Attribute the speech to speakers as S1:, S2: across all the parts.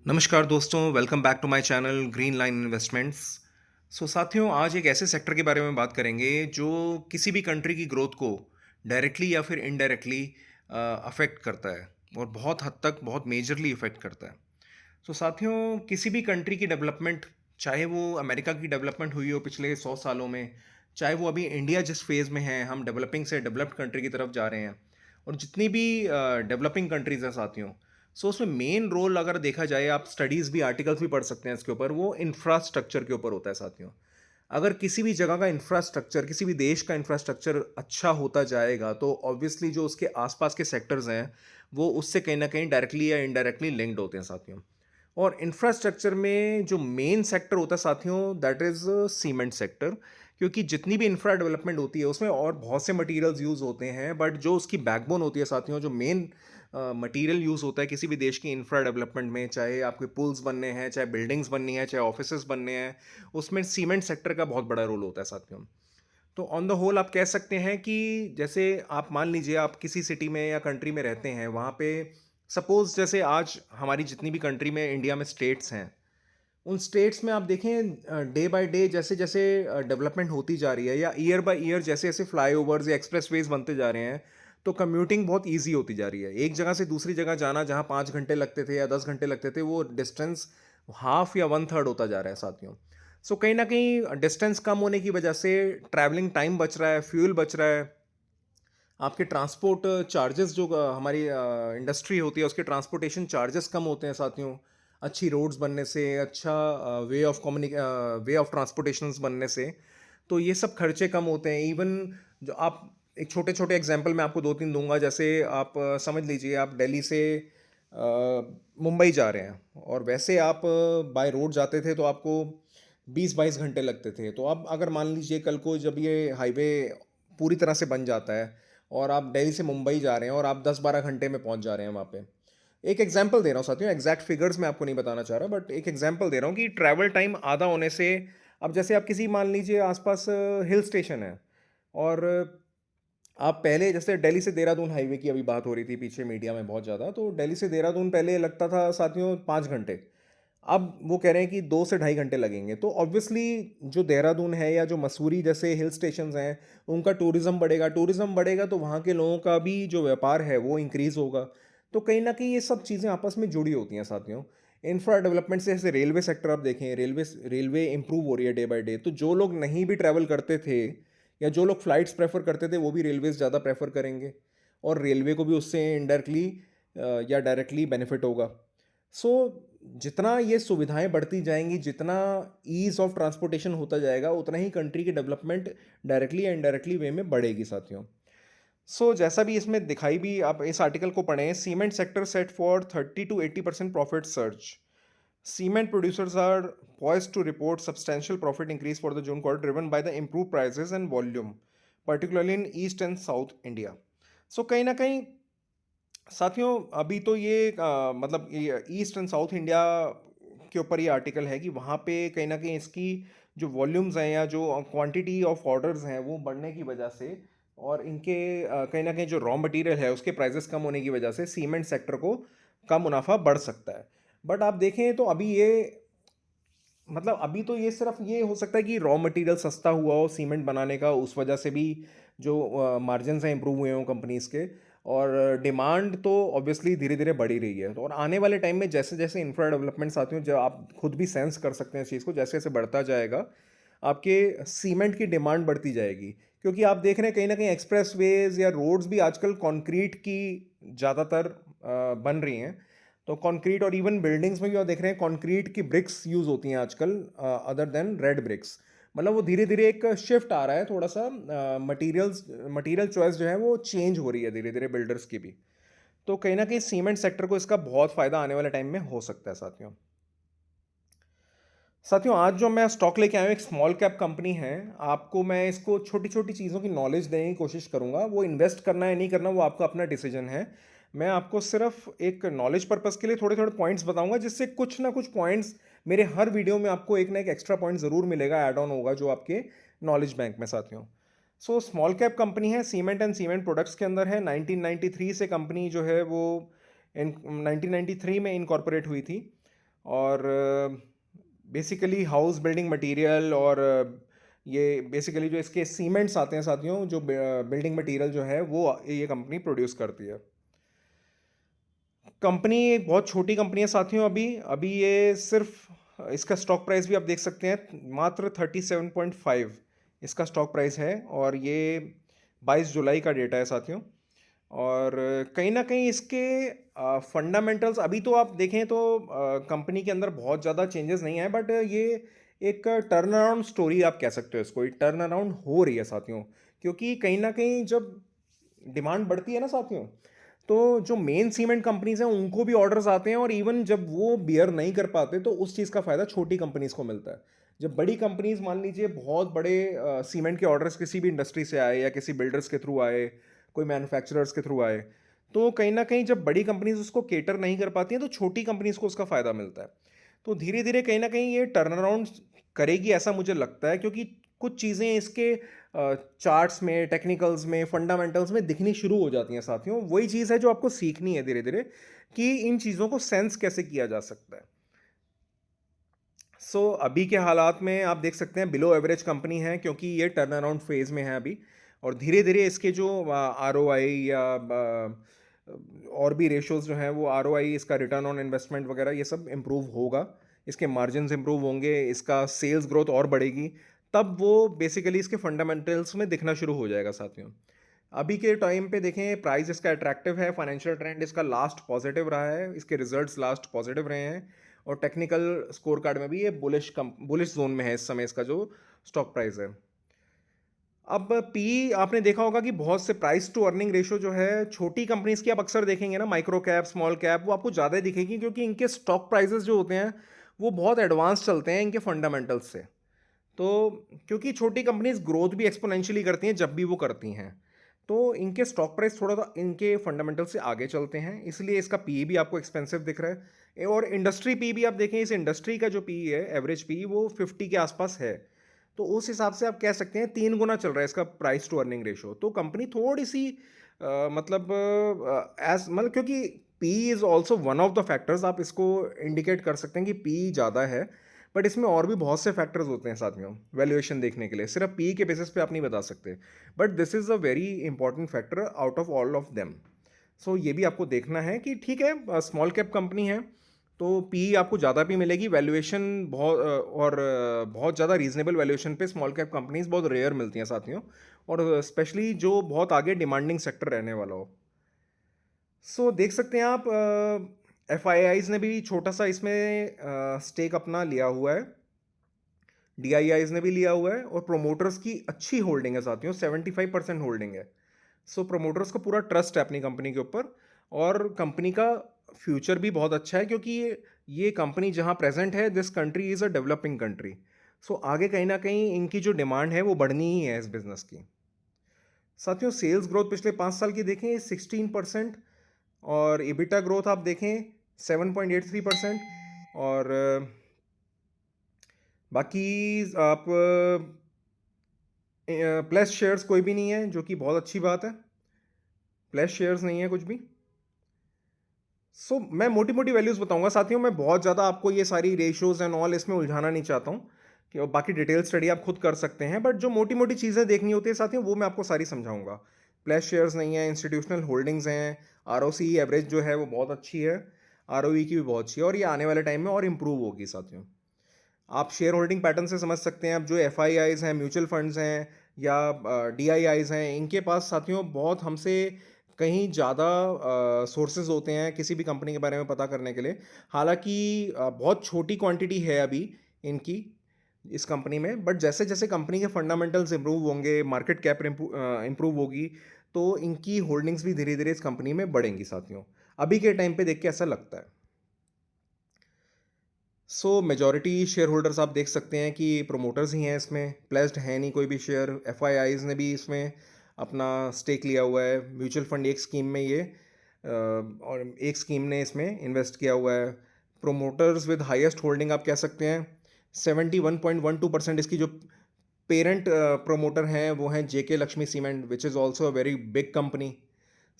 S1: नमस्कार दोस्तों, welcome back to my channel Green Line Investments. साथियों, आज एक ऐसे सेक्टर के बारे में बात करेंगे जो किसी भी कंट्री की ग्रोथ को डायरेक्टली या फिर इनडायरेक्टली अफेक्ट करता है और बहुत हद तक बहुत मेजरली इफेक्ट करता है। साथियों, किसी भी कंट्री की डेवलपमेंट, चाहे वो अमेरिका की डेवलपमेंट हुई हो पिछले 100 सालों में, चाहे वो अभी इंडिया जिस फेज़ में है, हम डेवलपिंग से डेवलप्ड कंट्री की तरफ जा रहे हैं, और जितनी भी डेवलपिंग कंट्रीज़ हैं साथियों, उसमें मेन रोल अगर देखा जाए, आप स्टडीज़ भी, आर्टिकल्स भी पढ़ सकते हैं इसके ऊपर, वो इंफ्रास्ट्रक्चर के ऊपर होता है साथियों। अगर किसी भी जगह का इंफ्रास्ट्रक्चर, किसी भी देश का इंफ्रास्ट्रक्चर अच्छा होता जाएगा, तो ऑब्वियसली जो उसके आसपास के सेक्टर्स हैं, वो उससे कहीं ना कहीं डायरेक्टली या इनडायरेक्टली लिंक्ड होते हैं साथियों। और इंफ्रास्ट्रक्चर में जो मेन सेक्टर होता है साथियों, दैट इज़ सीमेंट सेक्टर। क्योंकि जितनी भी इंफ्रा डेवलपमेंट होती है उसमें और बहुत से मटेरियल्स यूज़ होते हैं, बट जो उसकी बैकबोन होती है साथियों, जो मेन मटेरियल यूज़ होता है किसी भी देश की इंफ्रा डेवलपमेंट में, चाहे आपके पुल्स बनने हैं, चाहे बिल्डिंग्स बननी है, चाहे ऑफिसेज बनने हैं, उसमें सीमेंट सेक्टर का बहुत बड़ा रोल होता है साथियों। तो ऑन द होल आप कह सकते हैं कि जैसे आप मान लीजिए, आप किसी सिटी में या कंट्री में रहते हैं, वहाँ पे सपोज जैसे आज हमारी जितनी भी कंट्री में, इंडिया में स्टेट्स हैं, उन स्टेट्स में आप देखें डे बाय डे जैसे जैसे डेवलपमेंट होती जा रही है, या ईयर बाय ईयर जैसे जैसे फ्लाईओवर्स या एक्सप्रेसवेज बनते जा रहे हैं, तो कम्यूटिंग बहुत ईजी होती जा रही है। एक जगह से दूसरी जगह जाना, जहाँ 5 घंटे लगते थे या 10 घंटे लगते थे, वो डिस्टेंस हाफ या वन थर्ड होता जा रहा है साथियों। कहीं ना कहीं डिस्टेंस कम होने की वजह से ट्रैवलिंग टाइम बच रहा है, फ्यूल बच रहा है, आपके ट्रांसपोर्ट चार्जेस जो हमारी इंडस्ट्री होती है उसके ट्रांसपोर्टेशन चार्जेस कम होते हैं साथियों। अच्छी रोड्स बनने से, अच्छा वे ऑफ ट्रांसपोर्टेशंस बनने से, तो ये सब खर्चे कम होते हैं। इवन जो आप, एक छोटे छोटे एग्जांपल मैं आपको दो तीन दूंगा। जैसे आप समझ लीजिए, आप दिल्ली से मुंबई जा रहे हैं, और वैसे आप बाय रोड जाते थे तो आपको 20-22 घंटे लगते थे। तो अब अगर मान लीजिए कल को जब ये हाईवे पूरी तरह से बन जाता है और आप दिल्ली से मुंबई जा रहे हैं और आप 10-12 घंटे में पहुंच जा रहे हैं वहाँ पे। एक एग्जांपल दे रहा हूँ साथियों, एग्जैक्ट फिगर्स मैं आपको नहीं बताना चाह रहा, बट एक एग्जांपल दे रहा हूँ कि ट्रैवल टाइम आधा होने से, अब जैसे आप किसी, मान लीजिए आसपास हिल स्टेशन है, और आप पहले, जैसे दिल्ली से देहरादून हाईवे की अभी बात हो रही थी पीछे मीडिया में बहुत ज़्यादा, तो दिल्ली से देहरादून पहले लगता था साथियों 5 घंटे, अब वो कह रहे हैं कि 2 से ढाई घंटे लगेंगे। तो ऑब्वियसली जो देहरादून है या जो मसूरी जैसे हिल स्टेशंस हैं, उनका टूरिज्म बढ़ेगा, टूरिज्म बढ़ेगा तो वहाँ के लोगों का भी जो व्यापार है वो इंक्रीज होगा। तो कहीं ना कहीं ये सब चीज़ें आपस में जुड़ी होती हैं साथियों। इंफ्रा डेवलपमेंट से, जैसे रेलवे सेक्टर आप देखें, रेलवे रेलवे इंप्रूव हो रही है डे बाय डे, तो जो लोग नहीं भी ट्रैवल करते थे या जो लोग फ्लाइट्स प्रेफर करते थे, वो भी रेलवेज ज़्यादा प्रेफर करेंगे, और रेलवे को भी उससे इनडायरेक्टली या डायरेक्टली बेनिफिट होगा। सो जितना ये सुविधाएं बढ़ती जाएंगी, जितना ईज ऑफ ट्रांसपोर्टेशन होता जाएगा, उतना ही कंट्री की डेवलपमेंट डायरेक्टली या इनडायरेक्टली वे में बढ़ेगी साथियों। जैसा भी इसमें दिखाई, भी आप इस आर्टिकल को पढ़ें, cement sector set for 30 to 80% profit search. Cement producers are poised to report substantial profit increase for the June quarter, driven by the improved prices and volume, particularly in East and South India. कहीं ना कहीं साथियों, अभी तो ये मतलब ये east and south India के ऊपर ये आर्टिकल है कि वहाँ पे कहीं ना कहीं इसकी जो वॉल्यूम्स हैं या जो क्वांटिटी ऑफ ऑर्डर्स हैं वो बढ़ने की वजह से, और इनके कहीं ना कहीं जो रॉ मटेरियल है उसके प्राइसेस कम होने की वजह से सीमेंट सेक्टर को का मुनाफा बढ़ सकता है। बट आप देखें तो अभी ये, मतलब अभी तो ये सिर्फ ये हो सकता है कि रॉ मटेरियल सस्ता हुआ हो सीमेंट बनाने का, उस वजह से भी जो मार्जिन्स हैं इंप्रूव हुए हों कंपनीज के, और डिमांड तो ऑब्वियसली धीरे धीरे बढ़ ही रही है। तो और आने वाले टाइम में जैसे जैसे इंफ्रा डेवलपमेंट्स आती हैं, जो आप खुद भी सेंस कर सकते हैं इस चीज़ को, जैसे जैसे बढ़ता जाएगा आपके सीमेंट की डिमांड बढ़ती जाएगी। क्योंकि आप देख रहे हैं कहीं ना कहीं एक्सप्रेस वेज या रोड्स भी आजकल कंक्रीट की ज़्यादातर बन रही हैं। तो कंक्रीट, और इवन बिल्डिंग्स में भी आप देख रहे हैं कंक्रीट की ब्रिक्स यूज़ होती हैं आजकल, अदर देन रेड ब्रिक्स। मतलब वो धीरे धीरे एक शिफ्ट आ रहा है, थोड़ा सा मटेरियल चॉइस जो है वो चेंज हो रही है धीरे धीरे बिल्डर्स की भी। तो कहीं ना कहीं सीमेंट सेक्टर को इसका बहुत फ़ायदा आने वाले टाइम में हो सकता है साथियों। साथियों, आज जो मैं स्टॉक लेके आया हूँ, एक स्मॉल कैप कंपनी है। आपको मैं इसको छोटी छोटी चीज़ों की नॉलेज देने की कोशिश करूँगा। वो इन्वेस्ट करना है नहीं करना, वो आपका अपना डिसीजन है। मैं आपको सिर्फ एक नॉलेज पर्पज़ के लिए थोड़े थोड़े पॉइंट्स बताऊंगा, जिससे कुछ ना कुछ पॉइंट्स, मेरे हर वीडियो में आपको एक ना एक एक्स्ट्रा पॉइंट ज़रूर मिलेगा, ऐड ऑन होगा जो आपके नॉलेज बैंक में साथियों। स्मॉल कैप कंपनी है, सीमेंट एंड सीमेंट प्रोडक्ट्स के अंदर है। 1993 से कंपनी जो है वो 1993 में इनकॉर्पोरेट हुई थी। और बेसिकली हाउस बिल्डिंग मटेरियल और ये बेसिकली जो इसके सीमेंट्स आते हैं साथियों, जो बिल्डिंग मटेरियल जो है वो ये कंपनी प्रोड्यूस करती है। कंपनी एक बहुत छोटी कंपनी है साथियों। अभी अभी ये सिर्फ इसका स्टॉक प्राइस भी आप देख सकते हैं, मात्र 37.5 इसका स्टॉक प्राइस है, और ये 22 जुलाई का डेटा है साथियों। और कहीं ना कहीं इसके फंडामेंटल्स अभी तो आप देखें तो कंपनी के अंदर बहुत ज़्यादा चेंजेस नहीं आए, बट ये एक टर्न अराउंड स्टोरी आप कह सकते हो इसको, टर्न अराउंड हो रही है साथियों। क्योंकि कहीं ना कहीं जब डिमांड बढ़ती है ना साथियों, तो जो मेन सीमेंट कंपनीज हैं उनको भी ऑर्डर्स आते हैं, और इवन जब वो बियर नहीं कर पाते तो उस चीज़ का फ़ायदा छोटी कंपनीज को मिलता है। जब बड़ी कंपनीज मान लीजिए बहुत बड़े सीमेंट के ऑर्डर्स किसी भी इंडस्ट्री से आए या किसी बिल्डर्स के थ्रू आए, कोई मैन्युफैक्चरर्स के थ्रू आए, तो कहीं ना कहीं जब बड़ी कंपनीज उसको केटर नहीं कर पाती हैं तो छोटी कंपनीज को उसका फ़ायदा मिलता है। तो धीरे धीरे कहीं ना कहीं ये टर्न अराउंड करेगी ऐसा मुझे लगता है, क्योंकि कुछ चीज़ें इसके चार्ट्स में, टेक्निकल्स में, फंडामेंटल्स में दिखनी शुरू हो जाती हैं साथियों। वही चीज़ है जो आपको सीखनी है धीरे धीरे, कि इन चीज़ों को सेंस कैसे किया जा सकता है। अभी के हालात में आप देख सकते हैं बिलो एवरेज कंपनी है, क्योंकि ये टर्न अराउंड फेज में है अभी, और धीरे धीरे इसके जो ROI या और भी रेशियोज जो हैं वो ROI, इसका रिटर्न ऑन इन्वेस्टमेंट वगैरह, ये सब इम्प्रूव होगा, इसके मार्जिन इम्प्रूव होंगे, इसका सेल्स ग्रोथ और बढ़ेगी, तब वो बेसिकली इसके फंडामेंटल्स में दिखना शुरू हो जाएगा साथियों। अभी के टाइम पे देखें प्राइस इसका अट्रैक्टिव है, फाइनेंशियल ट्रेंड इसका लास्ट पॉजिटिव रहा है, इसके रिजल्ट्स लास्ट पॉजिटिव रहे हैं, और टेक्निकल स्कोर कार्ड में भी ये बुलिश जोन में है इस समय इसका जो स्टॉक प्राइस है। अब पी आपने देखा होगा कि बहुत से प्राइस टू अर्निंग रेशियो जो है छोटी कंपनीज की आप अक्सर देखेंगे ना, माइक्रो कैप, स्मॉल कैप, वो आपको ज़्यादा दिखेगी, क्योंकि इनके स्टॉक प्राइसेस जो होते हैं वो बहुत एडवांस चलते हैं इनके फंडामेंटल्स से। तो क्योंकि छोटी कंपनीज ग्रोथ भी एक्सपोनेंशियली करती हैं जब भी वो करती हैं, तो इनके स्टॉक प्राइस थोड़ा सा इनके फंडामेंटल से आगे चलते हैं, इसलिए इसका पी भी आपको एक्सपेंसिव दिख रहा है। और इंडस्ट्री पी भी आप देखें, इस इंडस्ट्री का जो पी है, एवरेज पी, वो 50 के आसपास है। तो उस हिसाब से आप कह सकते हैं 3 गुना चल रहा है इसका प्राइस टू अर्निंग रेशो। तो कंपनी थोड़ी सी मतलब एज मतलब, क्योंकि P is also one of the factors, आप इसको इंडिकेट कर सकते हैं कि पी ज़्यादा है, बट इसमें और भी बहुत से फैक्टर्स होते हैं साथियों वैल्यूएशन देखने के लिए, सिर्फ पी के बेसिस पे आप नहीं बता सकते, but this is a very important factor out of all of them. ये भी आपको देखना है कि ठीक है स्मॉल कैप कंपनी है तो पी आपको ज़्यादा भी मिलेगी, वैल्यूएशन बहुत और बहुत ज़्यादा रीजनेबल वैल्यूएशन पे स्मॉल कैप कंपनीज बहुत रेयर मिलती हैं साथियों, और स्पेशली जो बहुत आगे डिमांडिंग सेक्टर रहने वाला हो। देख सकते हैं आप FIIs ने भी छोटा सा इसमें स्टेक अपना लिया हुआ है, DIIs ने भी लिया हुआ है, और प्रोमोटर्स की अच्छी होल्डिंग है साथियों, 75% होल्डिंग है। प्रोमोटर्स को पूरा ट्रस्ट है अपनी कंपनी के ऊपर, और कंपनी का फ्यूचर भी बहुत अच्छा है, क्योंकि ये कंपनी जहाँ प्रेजेंट है, this country is a developing country. आगे कहीं ना कहीं इनकी जो डिमांड है वो बढ़नी ही है इस बिज़नेस की। साथियों सेल्स ग्रोथ पिछले 5 साल की देखें 16%, और EBITDA ग्रोथ आप देखें 7.83%, और बाकी आप प्लस शेयर्स कोई भी नहीं है, जो कि बहुत अच्छी बात है, प्लस शेयर्स नहीं है कुछ भी। मैं मोटी मोटी वैल्यूज़ बताऊंगा साथियों, मैं बहुत ज़्यादा आपको ये सारी रेशियोज एंड ऑल इसमें उलझाना नहीं चाहता हूँ, कि और बाकी डिटेल स्टडी आप खुद कर सकते हैं, बट जो मोटी मोटी चीज़ें देखनी होती है साथियों वो मैं आपको सारी समझाऊंगा। प्लस शेयर्स नहीं है, इंस्टीट्यूशनल होल्डिंग्स हैं, ROCE एवरेज जो है वो बहुत अच्छी है, ROE की भी बहुत अच्छी है, और ये आने वाले टाइम में और इम्प्रूव होगी साथियों। आप शेयर होल्डिंग पैटर्न से समझ सकते हैं, अब जो FIIs हैं, म्यूचुअल फंड्स हैं, या DIIs हैं, इनके पास साथियों बहुत हमसे कहीं ज़्यादा सोर्सेज होते हैं किसी भी कंपनी के बारे में पता करने के लिए। हालांकि बहुत छोटी क्वांटिटी है अभी इनकी इस कंपनी में, बट जैसे जैसे कंपनी के फंडामेंटल्स इंप्रूव होंगे, मार्केट कैप इंप्रूव होगी, तो इनकी होल्डिंग्स भी धीरे धीरे इस कंपनी में बढ़ेंगी साथियों। अभी के टाइम पे देख के ऐसा लगता है। मेजॉरिटी शेयर होल्डर्स आप देख सकते हैं कि प्रोमोटर्स ही हैं इसमें, प्लेस्ड है नहीं कोई भी शेयर। FIIs ने भी इसमें अपना स्टेक लिया हुआ है, म्यूचुअल फंड एक स्कीम में ये और एक स्कीम ने इसमें इन्वेस्ट किया हुआ है। प्रोमोटर्स विद हाईएस्ट होल्डिंग आप कह सकते हैं 71.12%, इसकी जो पेरेंट प्रोमोटर हैं वो हैं JK Lakshmi cement, which is also a very big company.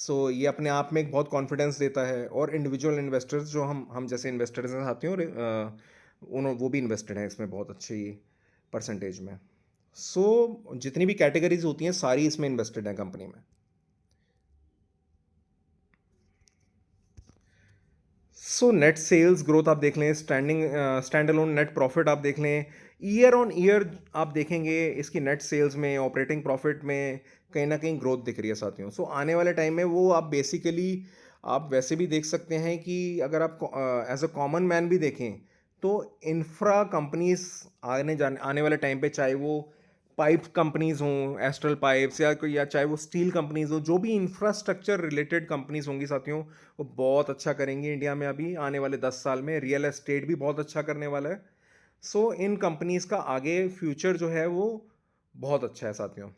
S1: So ये अपने आप में एक बहुत कॉन्फिडेंस देता है, और इंडिविजुअल इन्वेस्टर्स जो हम जैसे इन्वेस्टर्स हैं साथियों, वो भी इन्वेस्टेड हैं इसमें बहुत अच्छी परसेंटेज में। सो जितनी भी कैटेगरीज होती हैं सारी इसमें इन्वेस्टेड हैं कंपनी में। सो नेट सेल्स ग्रोथ आप देख लें, स्टैंड अलोन नेट प्रॉफिट आप देख लें, ईयर ऑन ईयर आप देखेंगे इसकी नेट सेल्स में, ऑपरेटिंग प्रॉफिट में कहीं ना कहीं ग्रोथ दिख रही है साथियों। सो आने वाले टाइम में वो आप बेसिकली आप वैसे भी देख सकते हैं कि अगर आप एज अ कॉमन मैन भी देखें तो इंफ्रा कंपनीज आने वाले टाइम पे, चाहे वो पाइप कंपनीज हों, एस्ट्रल पाइप्स, या चाहे वो स्टील कंपनीज हो, जो भी इंफ्रास्ट्रक्चर रिलेटेड कंपनीज होंगी साथियों, वो बहुत अच्छा करेंगी इंडिया में अभी आने वाले 10 साल में। रियल एस्टेट भी बहुत अच्छा करने वाला है। सो इन कंपनीज का आगे फ्यूचर जो है वो बहुत अच्छा है साथियों।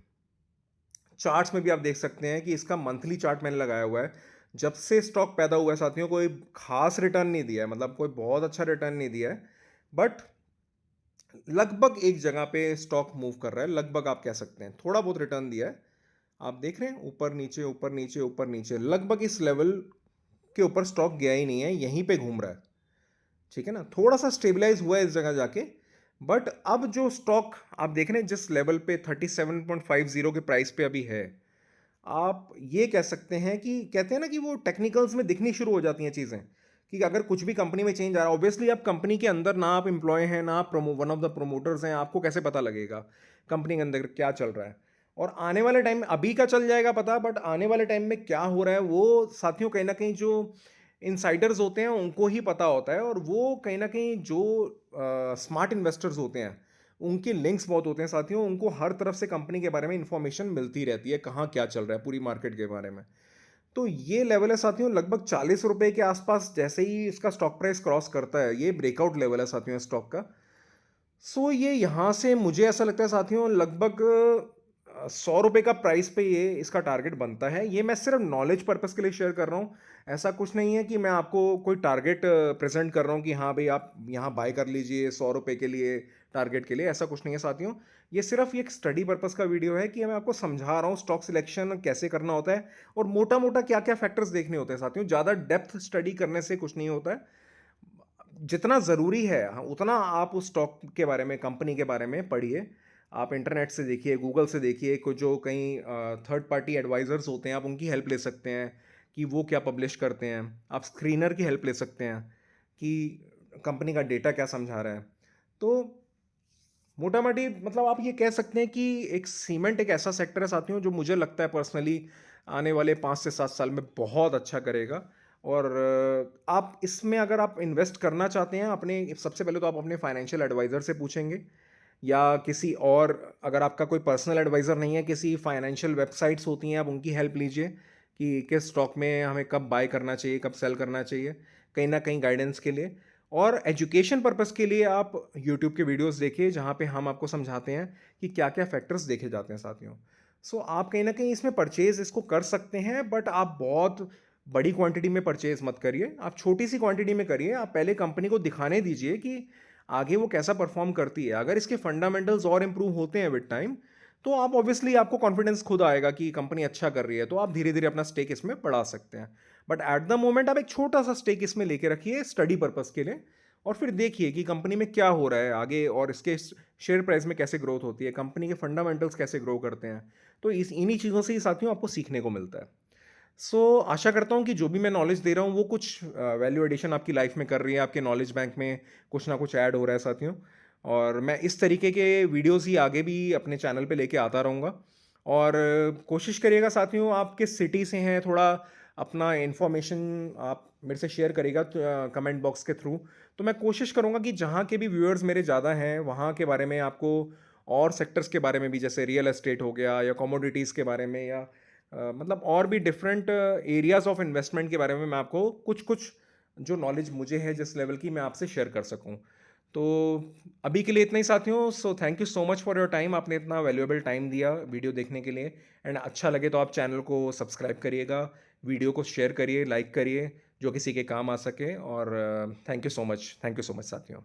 S1: चार्ट्स में भी आप देख सकते हैं कि इसका मंथली चार्ट मैंने लगाया हुआ है। जब से स्टॉक पैदा हुआ है साथियों, कोई खास रिटर्न नहीं दिया है, मतलब कोई बहुत अच्छा रिटर्न नहीं दिया है, बट लगभग एक जगह पे स्टॉक मूव कर रहा है, लगभग आप कह सकते हैं थोड़ा बहुत रिटर्न दिया है। आप देख रहे हैं ऊपर नीचे ऊपर नीचे ऊपर नीचे, लगभग इस लेवल के ऊपर स्टॉक गया ही नहीं है, यहीं पे घूम रहा है। ठीक है ना, थोड़ा सा स्टेबलाइज हुआ है इस जगह जाके, बट अब जो स्टॉक आप देख रहे हैं जिस लेवल पे 37.50 के प्राइस पे अभी है, आप ये कह सकते हैं कि कहते हैं ना कि वो टेक्निकल्स में दिखनी शुरू हो जाती हैं चीज़ें, कि अगर कुछ भी कंपनी में चेंज आ रहा है, ऑब्वियसली आप कंपनी के अंदर ना आप एम्प्लॉय हैं ना आप वन ऑफ द प्रोमोटर्स हैं, आपको कैसे पता लगेगा कंपनी के अंदर क्या चल रहा है। और आने वाले टाइम में अभी का चल जाएगा पता, बट आने वाले टाइम में क्या हो रहा है वो साथियों कहीं ना कहीं जो इनसाइडर्स होते हैं उनको ही पता होता है, और वो कहीं ना कहीं जो स्मार्ट इन्वेस्टर्स होते हैं उनके लिंक्स बहुत होते हैं साथियों, उनको हर तरफ से कंपनी के बारे में इंफॉर्मेशन मिलती रहती है, कहाँ क्या चल रहा है पूरी मार्केट के बारे में। तो ये लेवल है साथियों लगभग 40 रुपए के आसपास, जैसे ही इसका स्टॉक प्राइस क्रॉस करता है, ये ब्रेकआउट लेवल है साथियों स्टॉक का। सो ये यहाँ से मुझे ऐसा लगता है साथियों लगभग 100 रुपए का प्राइस पे ये इसका टारगेट बनता है। ये मैं सिर्फ नॉलेज पर्पस के लिए शेयर कर रहा हूँ, ऐसा कुछ नहीं है कि मैं आपको कोई टारगेट प्रेजेंट कर रहा हूँ कि हाँ भाई आप यहाँ बाय कर लीजिए 100 रुपए के लिए, टारगेट के लिए, ऐसा कुछ नहीं है साथियों। ये सिर्फ एक स्टडी पर्पस का वीडियो है कि मैं आपको समझा रहा हूँ स्टॉक सिलेक्शन कैसे करना होता है, और मोटा मोटा क्या क्या फैक्टर्स देखने होते हैं साथियों। ज़्यादा डेप्थ स्टडी करने से कुछ नहीं होता है, जितना ज़रूरी है हाँ, उतना आप उस स्टॉक के बारे में, कंपनी के बारे में पढ़िए। आप इंटरनेट से देखिए, गूगल से देखिए, कुछ जो कहीं थर्ड पार्टी एडवाइजर्स होते हैं आप उनकी हेल्प ले सकते हैं कि वो क्या पब्लिश करते हैं। आप स्क्रीनर की हेल्प ले सकते हैं कि कंपनी का डेटा क्या समझा रहा है। तो मोटा मोटी मतलब आप ये कह सकते हैं कि एक सीमेंट एक ऐसा सेक्टर है साथियों जो मुझे लगता है पर्सनली आने वाले 5 से 7 साल में बहुत अच्छा करेगा। और आप इसमें अगर आप इन्वेस्ट करना चाहते हैं अपने, सबसे पहले तो आप अपने फाइनेंशियल एडवाइज़र से पूछेंगे, या किसी और, अगर आपका कोई पर्सनल एडवाइज़र नहीं है, किसी फाइनेंशियल वेबसाइट्स होती हैं आप उनकी हेल्प लीजिए कि किस स्टॉक में हमें कब बाय करना चाहिए, कब सेल करना चाहिए, कहीं ना कहीं गाइडेंस के लिए। और एजुकेशन पर्पस के लिए आप यूट्यूब के वीडियोस देखिए जहाँ पे हम आपको समझाते हैं कि क्या क्या फैक्टर्स देखे जाते हैं साथियों। सो आप कहीं ना कहीं इसमें परचेज इसको कर सकते हैं, बट आप बहुत बड़ी क्वांटिटी में परचेज मत करिए, आप छोटी सी क्वांटिटी में करिए। आप पहले कंपनी को दिखाने दीजिए कि आगे वो कैसा परफॉर्म करती है। अगर इसके फंडामेंटल्स और इम्प्रूव होते हैं विद टाइम, तो आप ऑब्वियसली आपको कॉन्फिडेंस खुद आएगा कि कंपनी अच्छा कर रही है, तो आप धीरे धीरे अपना स्टेक इसमें बढ़ा सकते हैं। बट एट द मोमेंट आप एक छोटा सा स्टेक इसमें लेके रखिए स्टडी पर्पस के लिए, और फिर देखिए कि कंपनी में क्या हो रहा है आगे, और इसके शेयर प्राइस में कैसे ग्रोथ होती है, कंपनी के फंडामेंटल्स कैसे ग्रो करते हैं। तो इस इन्हीं चीज़ों से ही साथियों आपको सीखने को मिलता है। आशा करता हूँ कि जो भी मैं नॉलेज दे रहा हूँ वो कुछ वैल्यू एडिशन आपकी लाइफ में कर रही है, आपके नॉलेज बैंक में कुछ ना कुछ ऐड हो रहा है साथियों। और मैं इस तरीके के वीडियोस ही आगे भी अपने चैनल पे लेके आता रहूँगा। और कोशिश करिएगा साथियों, आप किस सिटी से हैं, थोड़ा अपना इन्फॉर्मेशन आप मेरे से शेयर करिएगा कमेंट बॉक्स के थ्रू। तो मैं कोशिश करूँगा कि जहाँ के भी व्यूअर्स मेरे ज़्यादा हैं वहाँ के बारे में आपको, और सेक्टर्स के बारे में भी, जैसे रियल एस्टेट हो गया या कमोडिटीज़ के बारे में, या मतलब और भी डिफरेंट एरियाज ऑफ इन्वेस्टमेंट के बारे में मैं आपको कुछ कुछ जो नॉलेज मुझे है जिस लेवल की, मैं आपसे शेयर कर सकूं। तो अभी के लिए इतना ही साथियों। So thank you so much for your time, आपने इतना वैल्यूएबल टाइम दिया वीडियो देखने के लिए। एंड अच्छा लगे तो आप चैनल को सब्सक्राइब करिएगा, वीडियो को शेयर करिए, लाइक करिए, जो किसी के काम आ सके। और thank you so much, thank you so much साथियों।